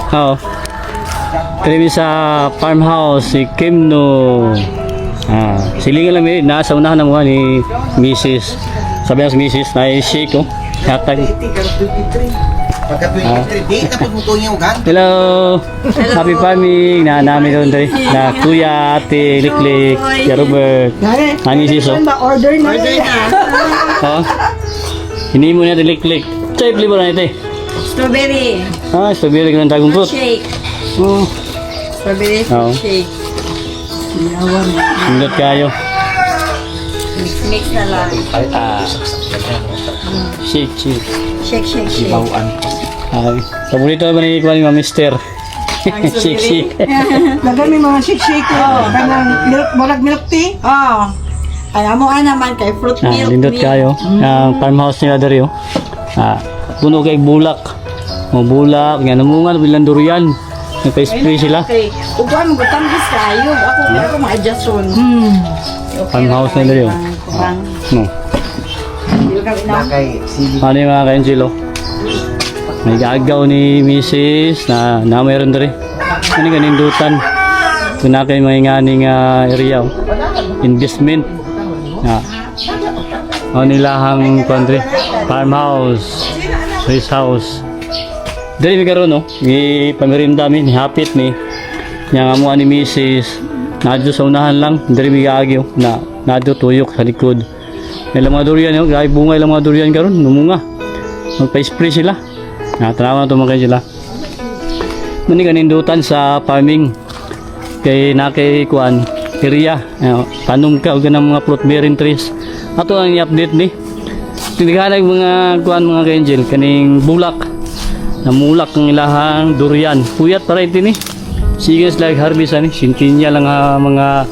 Oo. Kami sa farmhouse si Kimno. Silingan lang may nasa unahan ng mga ni Mrs. Sabi ng Mrs. na i-shake ko. Hatag. Hello. Happy farming. Na namin doon dali. Na Kuya, Ate, Liklik, Kuya Robert. Ani Mrs. Order na. Oh. Hindi mo na Liklik. Chay flavor na ito. Strawberry. Strawberry ka ng dragon fruit. Shake. Oh. Strawberry Oo. shake. Sindot kayo. Mix na lang. Shake. Shake. Paborito ba ni Kuya ni Mister? Shake. Lagyan may mga shake-shake. Kanang balag milk tea. Kaya mo naman kay fruit milk. Lindot kayo. Ang farmhouse nila dari oh. Puno kay bulak. Bulak, yan namungan bilang durian. Nagpa-spray sila. Okay. Upuan mo gutambis kayo. Ako ma-adjust ron. Farmhouse nila yun. No. Ano yung mga ka-Angelo? May gagaw ni Mrs. na mayroon dari. Ano yung kanindutan? Kung na kayo mga nganing area. Investment. Nilahang country. Farmhouse. Race house. Dari may karoon no? May pamirinda mi, hapit mi. Yang amuan ni Mrs. Nadyo sa unahan lang. Dari may gaagyo. Nadyo tuyok sa likod. Ilang mga durian yun. Grabe bunga ilang mga durian karoon. Numunga. Magpa-spray sila. Tanawa na tumakay sila. Mani kanindutan sa farming. Kay nakikuan area. Tanom ka. Huwag ng mga fruit bearing trees. Ato ang i-update ni. Tinighanay mga kuan mga ka-Angel. Kaning bulak. Namulak ang ilahang durian. Puyat para ito ni. Sige sila harvest ni. Sintinya lang mga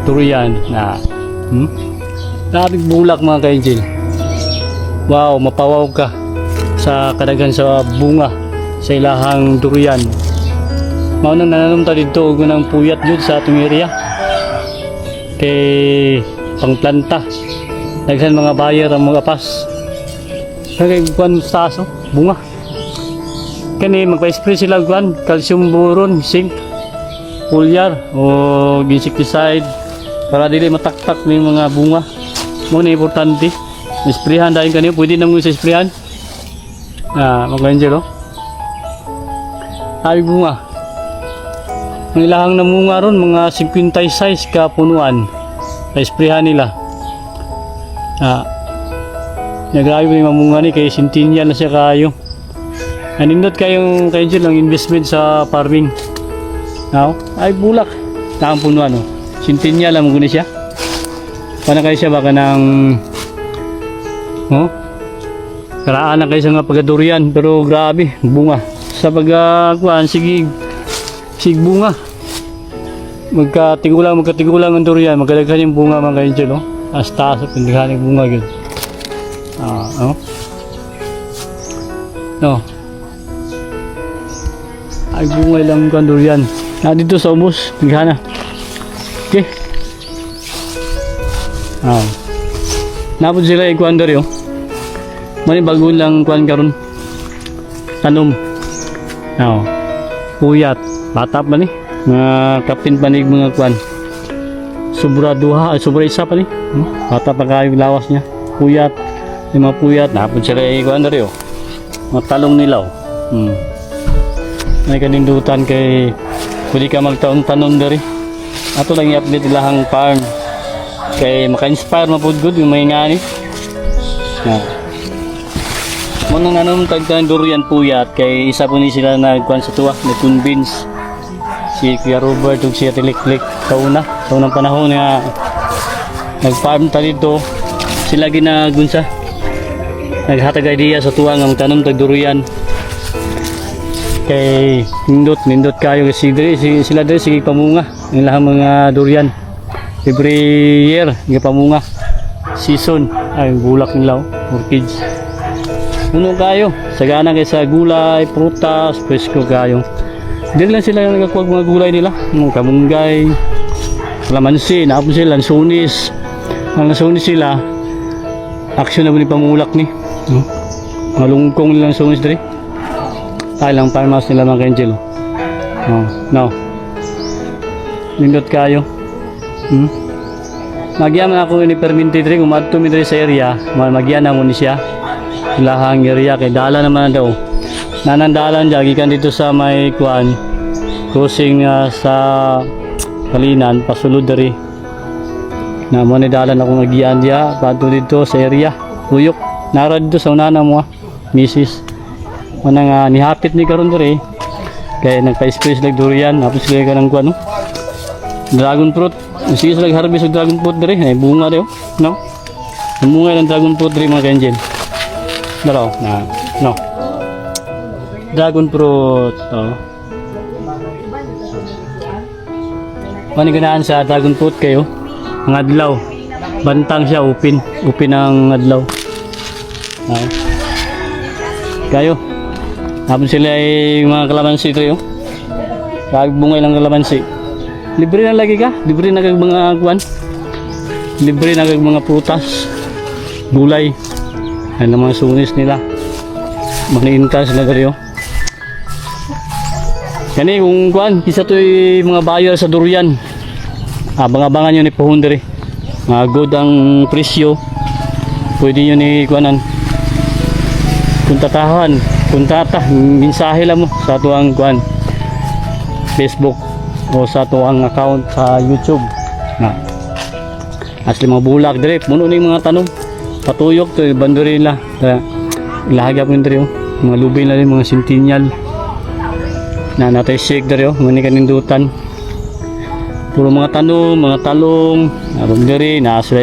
durian. Grabe bulak mga ka-Angel. Wow, mapawaw ka sa kadaghan sa bunga sa ilahang durian. Maunang nananumta dito ug ng puyat jud sa atong area. Kay pangplanta. Daghan mga buyer ang mga pas. Kaya kuan sa aso, bunga. Kani magpa-spray sila kuan, calcium boron, zinc, foliar o insecticide para dili mataktak ni mga bunga. Mo ni importante. Isprayhan dahil kani pwede nang sa sprayan. Mga Angelo. Ay bunga. Ang ilahang namunga ron mga 56 ka punuan. Pa-sprayhan nila. Nagayo ni mamunga ni kay sintinya na siya kayo. Anindot kayong kayo dyan ang investment sa farming. Ay bulak. Nakang punuan o. Sintinya lang muna siya. Paano kayo siya baka ng karaan na kayo sa mga pagkadurian. Pero grabe bunga. Sa pagkakuan sige bunga. Magkatigulang ang durian. Magkadaghan yung bunga mga kayo dyan o. Hasta sa pindighan yung bunga yun. Ay bunga lang ang durian. Dito sa ubos. Pindighan na. Okay. Napod sila yung kuwan dari mani bago lang kuwan karon tanom. Puyat. Bata pa ni. Mga kapin pa ni mga kuwan. Sobra isa pa ni. Bata pa kayo lawas niya. Puyat. Yung mga puyat. Napod sila yung kuwan dari mga talong nila May kanindutan kay pwede ka magtaon-tanon dari. Ato lang i-update ilahang farm. Kay maka-inspire mapod good yung mga ngani. Muna nga naman tagtan durian puyat kay isa po ni sila nagkuhan sa tuwa, nag-convince si Kuya Robert ug si Ate Liklik kaunang panahon nga nag-farm ta dito. Sila ginagunsa. Naghatag idea sa tuwa nga magtanom tag durian. Kay nindot kayo kasi sila diri sige pamunga ang lahang mga durian. Every year, nga pamunga. Season, ay bulak nila, orchids. Puno kayo, sagana kayo sa gulay, prutas, presko kayo. Dili lang sila yung nagkakuha mga gulay nila. Kamunggay, kalamansi, naapon sila, lansunis. Ang lansunis sila, action na ba ni pamulak ni. Malungkong nilang lansunis dali. Ay lang farmhouse nila mga Angel. Oh, no. Nindot kayo. Nagyaman ako ni perminti diri kung madto mi diri sa area, magyana mo ni siya. Ilahang area kay dala naman daw. Nanandalan diya gikan dito sa may kuan crossing sa Kalinan pasulod diri. Na mo ni dalan ako magian diya padto dito sa area. Tuyok nara dito sa unana mo Mrs. Mana nga nihapit ni karon diri. Kaya nagpa-space like durian, tapos sila ka ng kuan, no? Dragon fruit. Sige sila harvest ng dragon fruit diri, ay bunga daw, no? Ang bunga ng dragon fruit diri mga kanjen. Dalaw, na, no. Dragon fruit, oh. Mani ganaan sa dragon fruit kayo, ang adlaw. Bantang siya, upin ang adlaw. Kayo. Tapos sila ay mga kalamansi ito yun. Kagbungay lang kalamansi. Libre na lagi ka. Libre na kag mga kuwan. Libre na kag mga prutas. Gulay. Ano mga sunis nila. Maniinta sila dito. Kani kung kuwan. Isa to mga buyer sa durian. Abang-abangan yun ni Puhon diri. Mga good ang presyo. Pwede yun ni kuwanan. Kuntatahan. Kuntata, mensahe lang mo sa tuang kuan Facebook o sa tuang account sa YouTube. Na. Asli mga bulak dire, puno ni mga tanong. Patuyok to banduri nila. Ilahagap mo dire mga lubin na rin, mga centennial. Na natay shake dire mani kanindutan. Puro mga tanong, mga talong, aron dire na sila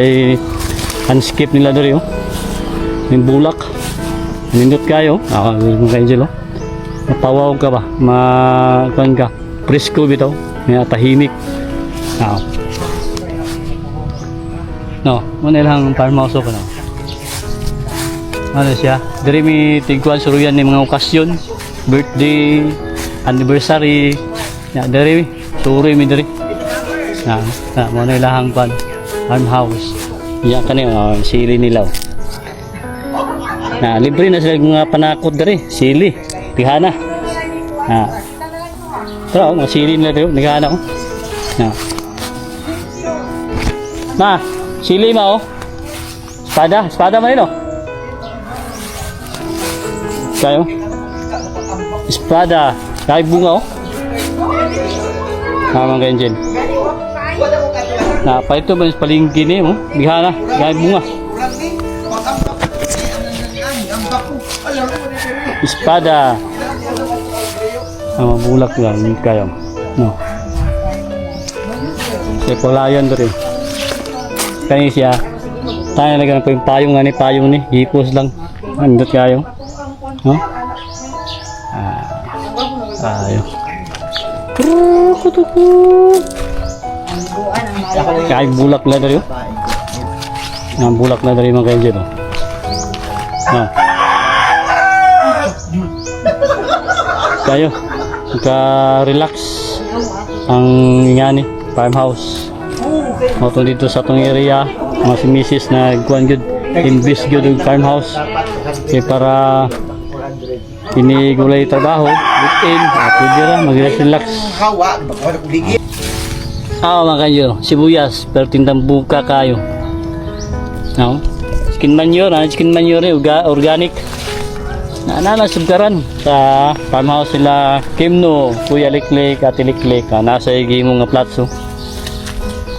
unskip nila dire yung bulak. Nindot kayo, mga Angel, mapawaw ka ba, makuan ka, presko bitaw, may tahimik. No, muna lang farmhouse ko na. Ano siya, dari may tigkuan suruyan ng mga okasyon, birthday, anniversary, dari suruy mi dari. Muna lang farmhouse. Yan kanina, sili nila. Na libre na sila mga panakot dari, sili, tihana. Pero mga sili nila dito, nagana ko. Ma, sili ma oh. Espada man yun oh. Kayo? Espada, kahit bunga oh. Mga ganyan. Na, pa ito ba palingkin eh mo, tihana, kahit bunga. Espada. Bulak lang kayo. No. Polayan to rin. Kani siya. Tayo na ganun po yung payong ni. Hipos lang. Andot kayo. No? Tayo. Kahit bulak na rin. Ang bulak na rin mga kayo dito. No. Kayo ka-relax ang ingani farmhouse moto dito sa tong area mga si Mrs. na kuan gud invest gud og farmhouse kay para inigulay trabaho weekend pwede ra mag-relax mga kayo sibuyas pero tindang buka kayo no? Skin manure organic na subkaran sa farmhouse sila Kimno, Kuya Liklik, Ate Liklik. Nasa igi mo nga platso.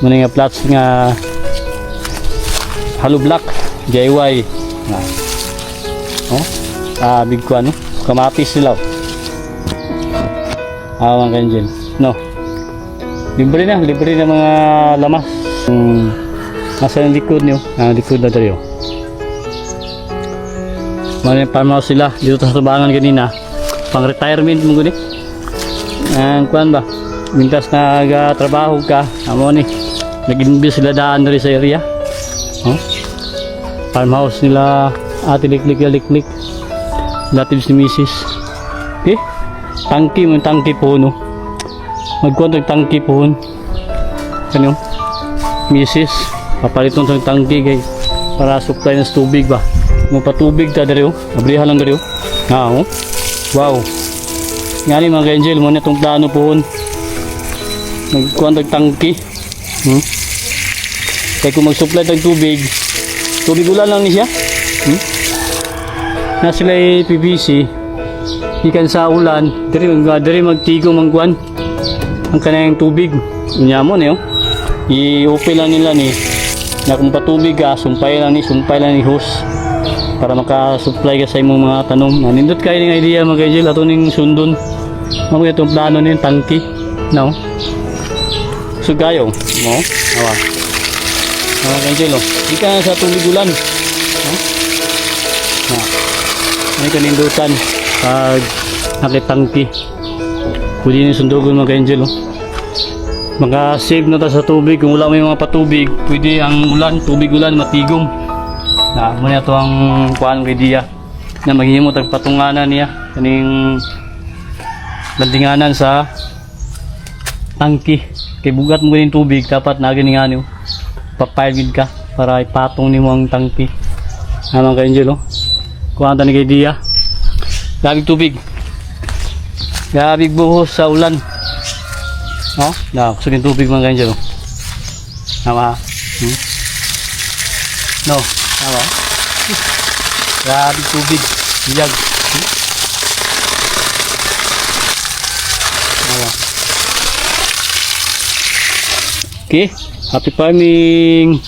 Muna nga plats nga hollow block, DIY. Big ko ano, kamatis sila. Awang kanjel. No. Libre na mga lamas. Nasa likod niyo, likod na tayo. Mga farmhouse sila dito sa tubangan kanina pang retirement mo guni ang kuan ba mintas nagatrabaho ka amo ni nag-invest sila daan rin sa area farmhouse nila Ate Liklik natin si Mrs. tangki po no magkuhan tangki po kanyo Mrs. papaliton sa tangki kay para supply ng tubig ba mo patubig ta dere abrihan lang dere wow Nga ni mga ka-angel, muna itong plano po. Nagkuhan tangki. Kaya kung mag-supply tag tubig ulan lang ni siya. Na sila PVC. Ikan sa ulan, diri magtigong mangkuan ang kanang tubig. Unya mo niyo. I-open lang nila ni na kung patubig ka, sumpay lang ni hose para maka-supply ka sa imong mga tanom. Nindot kayo ng idea mga ka-angel, ato ning sundon. Mamaya itong plano niya, tangki. No? So kayo, mo? Awa. Mga ka-angel, di ka na sa tubig ulan. May kanindutan pag nakitangki. Pwede nyo sundugon mga ka-angel. Maka-save na ta sa tubig. Kung wala may mga patubig, pwede ang ulan, tubig ulan, matigom. Muna ito ang kuhaan kay Dia na maghihimo tagpatunganan niya kaning landinganan sa tangki. Kay bugat mo yung tubig, dapat na ganingan nyo. Papayagid ka para ipatong nimo ang tangki. Mga ka-angel, kuhaan ni kay Dia. Gabig tubig. Gabig buhos sa ulan. Kusugin tubig mga ka-angel. Tama. No. Tama. Gabig tubig. Biyag. Tama. Okay. Happy farming.